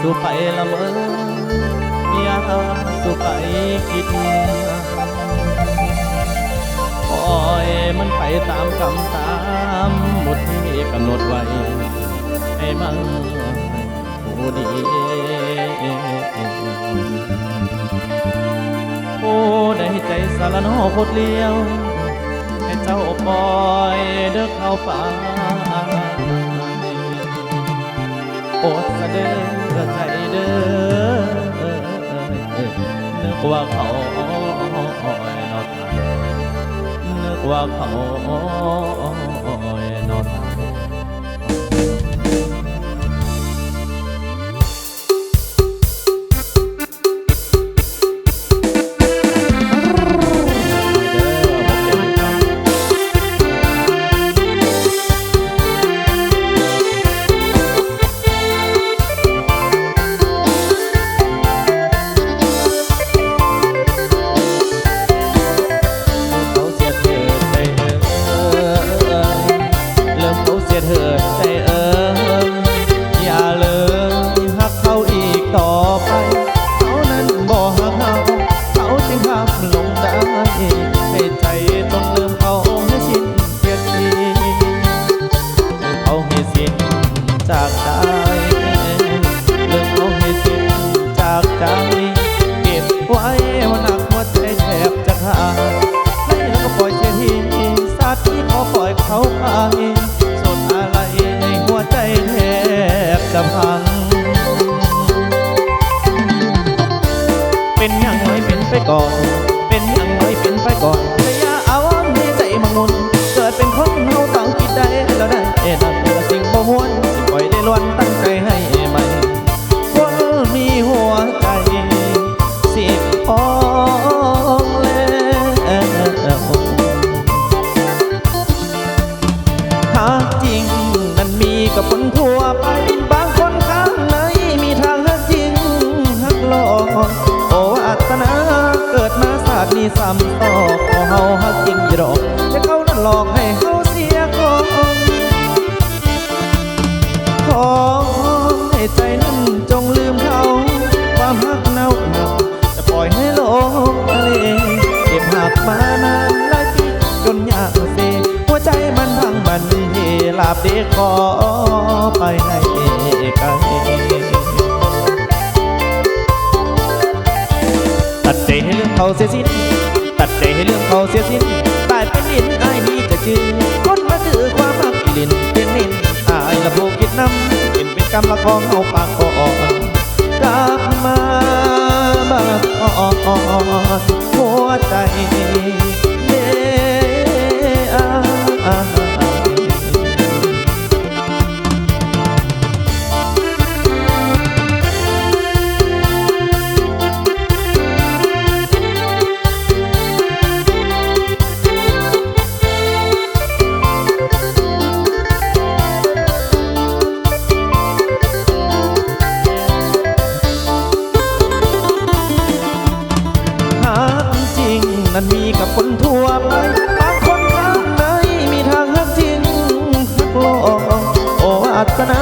สู่ไปละเมอยาสู่ไปคิดปล่อยมันไปตามกรรมตามหมดที่กำหนดไว้ให้มันผู้ดีผู้ได้ใจสารนอพดเลี้ยวให้เจ้าปล่อยเด้อเข้าป่าโอดสะเด้อใจเด้อนึกว่าเขานอนนึกว่าเขานอนเป็นอย่างไรเป็นไปก่อนเป็นอย่างไรเป็นไปก่อนแต่อย่าเอาให้ใจมังมุนเกิดเป็นคนเฮาต้องคิดได้แล้วได้นั่นละสิ่งบ่หวนสิปล่อยได้ล้วนตั้งใจให้ใหม่คนมีหัวใจสิพองแล้วหากจริงนั้นมีกับคนทั่วไปบางคนข้างในมีทางหักจริงหักหลอกโอ้อัตนาเกิดมาศาสตร์นี้ซ้ำต่อพอเฮาหักจริงยี่ดอกแต่เขานั้นหลอกให้เฮาเสียของขอให้ใจนั้นจงลืมเขาความหักเน่าจะปล่อยให้โลกทะเลเก็บหักมานานหลายปีจนยากเสียหัวใจมันพังมันเฮลาบเด็กขอไปให้ไกลตัดใจให้เรื่องเขาเสียสิ้นตัดใจให้เรื่องเขาเสียสิ้นตายเป็นดินอายนี้จะจืดคนมาถือความหักอีลินเป็นนินอายละผูกคิดน้ำเป็นกรรมละของเอาปากก่อนกลับมาบ้านหัวใจเด้นั้นมีกับคนทั่วไปบางคนข้างในมีทางหักจริงหักหลอกโอ้อัตนา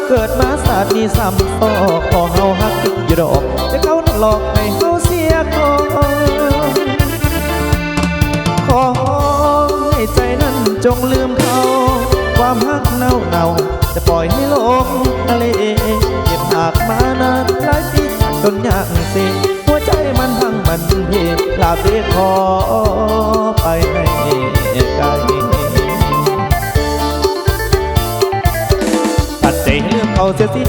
เกิดมาศาสตร์นี้ซ้ำต่อพอเฮาหักจริงอยู่ดอกแต่เขานั้นหลอกให้เฮาเสียของขอให้ใจนั้นจงลืมเขาความหักเน่าจะปล่อยให้โลกทะเลเก็บหักมานานหลายปีจนยากเสียหัวใจมันพังมันเพลาบเรียกขอไปให้ไกลตัดใจให้เรื่องเขาเสียสิ้น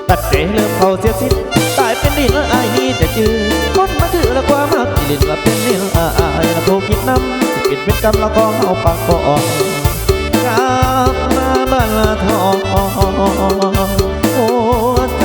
ตัดใจให้เรื่องเขาเสียสิ้นตายเป็นดินและอายนี้จะจืดคนมาถือละความหักอีลินละเป็นนินอายละโทคิดน้ำสิเป็นกรรมละของเอาปากก่อนกลับมาบ้านละทองหัวใจ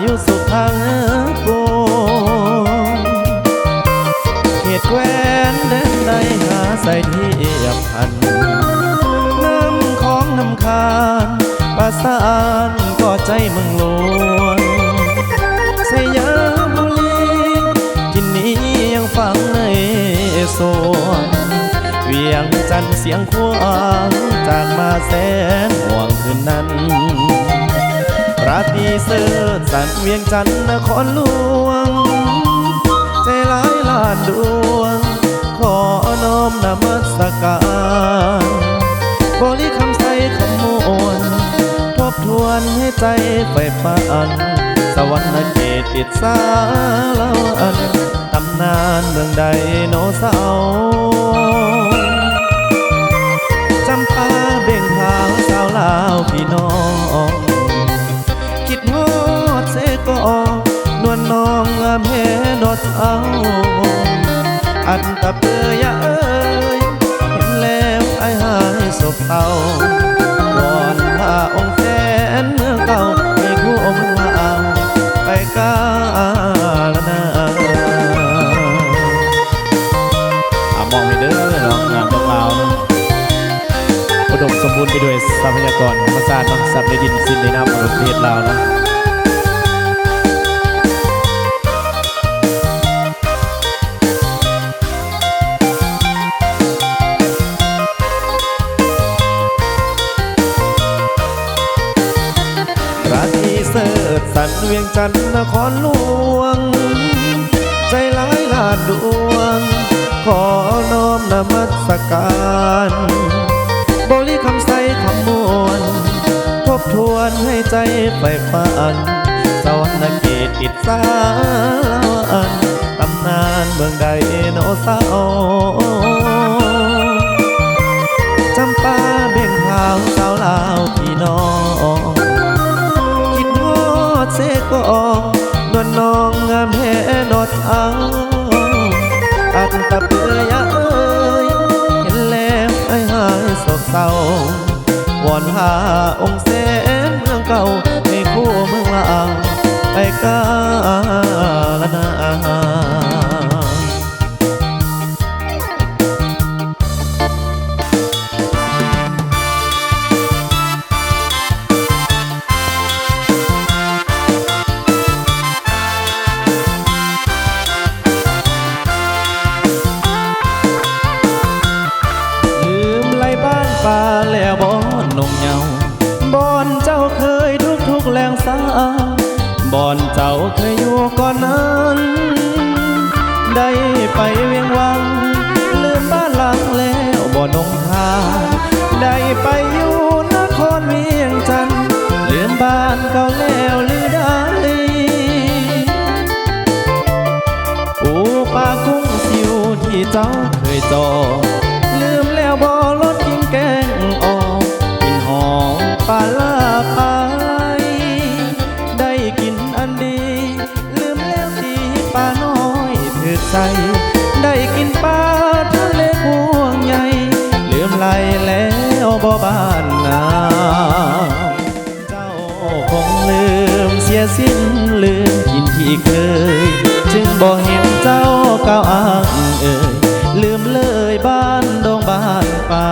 อยู่สุดทางปวงเขตแคว้นแดนใดหาใส่เทียบพันน้ำของน้ำคานประสานก็ใจมึงลวงสยามบุรีที่นี้ยังฟังในสวงเวียงจันทร์เสียงควางจากมาแสนห่วงคืนนั้นราตรีเสิร์ชสันเวียงจันทร์นครหลวงใจหลายล้านดวงขอน้อมนมัสการบริคำใสคำมวลทบทวนให้ใจไฟฝันสวรรค์เขตติดสาลาวันตำนานเมืองใดโนเสาจำปาเบ่งขาวสาวลาวพี่น้องคิดฮอดเสกอนวลน้องงามแห่นอดเอาอันตะเปื่อยเอ้ยเห็นแล้วไอ้หายศพเศร้าวอนพระองค์แสนเมืองเก่าให้คู่องค์ลาวไปกาลนามองไปเด้อเนาะงานของเราเนาะอุดมสมบูรณ์ไปด้วยทรัพยากรธรรมชาติเนาะทรัพย์ในดินสินในน้ำของประเทศเราเนาะราตรีเสิร์ชสันเวียงจันทร์นครหลวงใจหลายล้านดวงขอน้อมนมัสการบริคำใสคำมวลทบทวนให้ใจไฟฝันสวรรค์เขตติดสาลาวันตำนานเมืองใดโนเสาจำปาเบ่งขาวสาวลาวพี่น้องคิดฮอดเสกอนวลน้องงามแห่นอดเอาอันตะเปื่อยเอ้ยเห็นแล้วไอ้หายโศกเศร้าวอนหาองค์แสนเมืองเก่าให้คู่เมืองลาวไปกาลนาแล้วบ่อนนงเยาบ่อนเจ้าเคยทุกแรงสาบ่อนเจ้าเคยอยู่ก่อนนั้นได้ไปเวียงวังลืมบ้านหลังแล้วบ่อนงคาได้ไปอยู่นครเวียงจันทร์ลืมบ้านเก่าแล้วหรือได้ปูปลากุ้งสิวที่เจ้าเคยจองลืมแล้วบ่รถกินแกงออกกินหอมปลาลาไปได้กินอันดีลืมแล้วที่ปลาน้อยถือใจได้กินปลาทะเลพวงใหญ่ลืมไหลแล้วบ่บ้านนาเจ้าคงลืมเสียสิ้นลืมกินที่เคยจึงบ่เห็นเจ้าก้าวอ้างเอ่ยลืมเลยบ้านดงบ้านป่า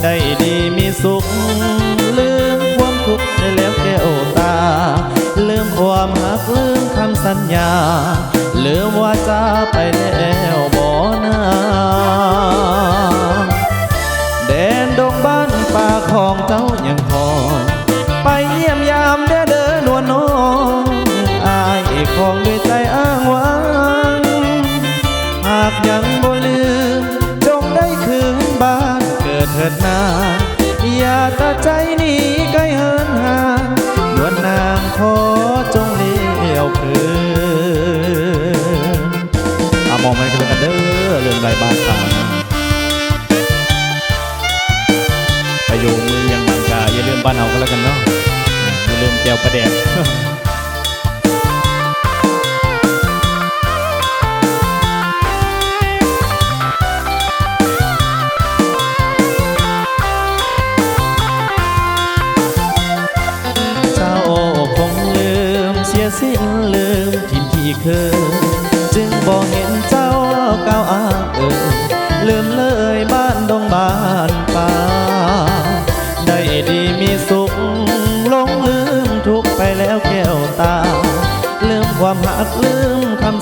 ได้ดีมีสุขลืมความทุกข์ได้แล้วแก้วตาลืมความหักลืมคำสัญญาลืมว่าจะไปแล้วบ่นาแดนดงบ้านป่าของเจ้ายังคอยไปเยี่ยมยามเด้อนวลน้องอายของด้วยใจอ้างว้างหากยังบ่ลืมจงได้คืนบ้านเกิดเถิดนาอย่าตัดใจหนีไกลเหินห่างนวลนางขอจงเลี้ยวคืนมองมันกันเด้อเรื่องไรบ้านตาไปอยู่มือยังบางกาอย่าลืมบ้านเอาก็แล้วกันเนาะอย่าลืมแจวประแดกคงลื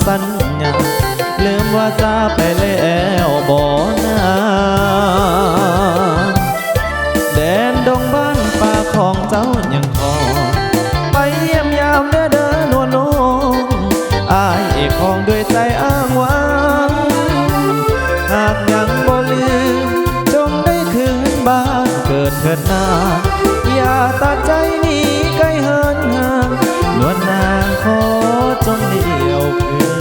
สัญญาลืมว่าจะไปแล้วบ่นาแดนดงบ้านป่าของเจ้ายังคอยไปเยี่ยมยามเด้อเด้อนวลน้องอายเอกของด้วยใจอ้างว้างหากยังบ่ลืมจงได้คืนบ้านเกิดเถิดนาอย่าตัดใจหนีไกลเหินห่างนวลนางขอจงเดียวคืน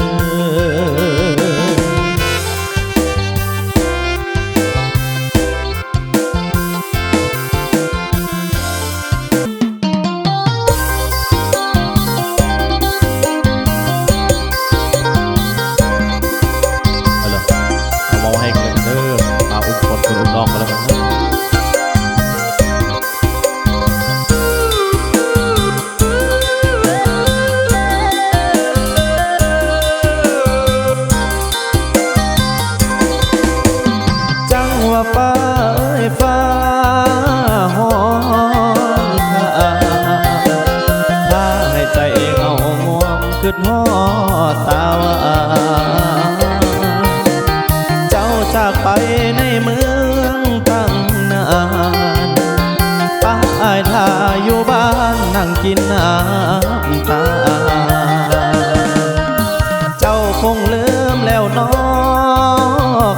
มองให้กันเด้อมาอุปกรณ์คุณอุปน้องมาแล้วกันนะจังว่าฟ้าเอ้ยฟ้าห้องถ้าให้ใจเงาง่วงขึ้นหอตาวาจากไปในเมืองตั้งนานป้าอายท่าอยู่บ้านนั่งกินน้ำตาเจ้าคงลืมแล้วน้อ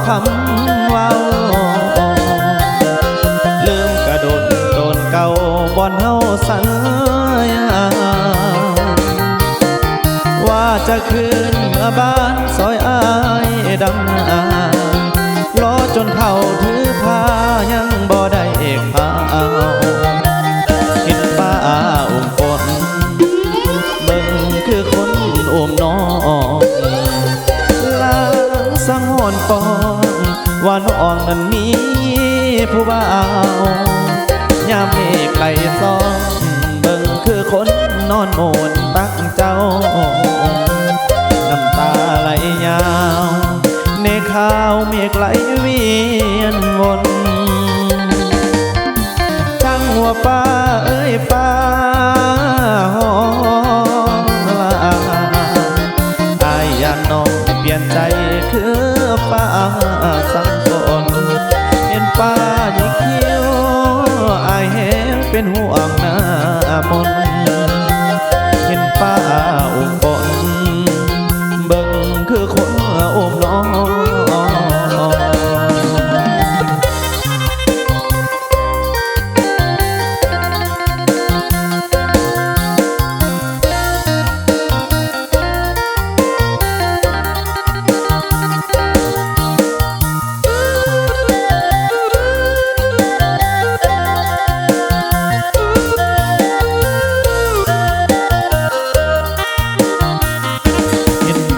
คำเว้าลืมกระโดดโดนเก่าบ่อนเฮาสัญญาว่าจะคืนเมื่อบ้านซอยอายดำนาจนเขาถือผ้ายังบ่ได้เอกผ้าเอาเห็นป้าอุ้มฝนเบิ่งคือคนอุ้มน้องลางสังหรณ์ปองว่าน้องนั้นมีผู้บ่าวยามเมฆไหลซ้อนเบิ่งคือคนนอนโมนตักเจ้าน้ำตาไหลยาวในข้าวเมฆไหลเวียนวนจังหัวฟ้าเอ้ยฟ้าห้องลาอายยานน้องเปลี่ยนใจคือฟ้าสังฝนเห็นฟ้ายิ่งเขียวอายแห้งเป็นห่วงหน้ามนเห็นฟ้าอุ้มฝนเบิ่งคือคนอุ้มน้อง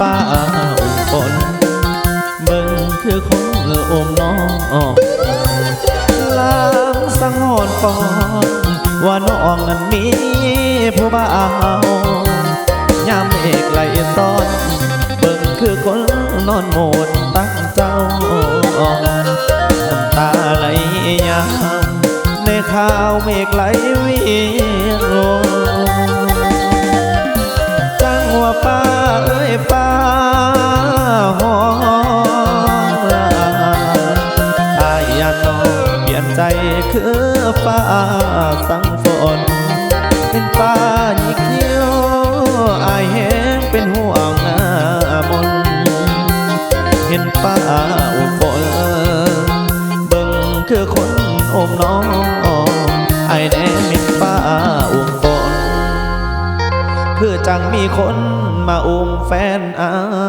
ป้าอุ้มฝนเบิ่งคือคนโอมน้องลางสังหรณ์ปองว่าน้องนั้นมีผู้บ่าวยามเอกไหลซ้อนเบิ่งคือคนนอนโมนตั้งเจ้าน้ำตาไหลยามในข้าวเมฆไหลเวียนจังว่าป้าเอ้ยป้าห้องลาอายยานน้องเปลี่ยนใจคือฟ้าสังฝนเป็นฟ้ายิ่งเขียวอายแห้งเป็นห่วงหน้ามนเห็นฟ้าอุ้มฝนเบิ่งคือคนอมน้องไอแน่มิดฟ้าอุ้มฝนคือจังมีคนมาอุ้มแฟนอาย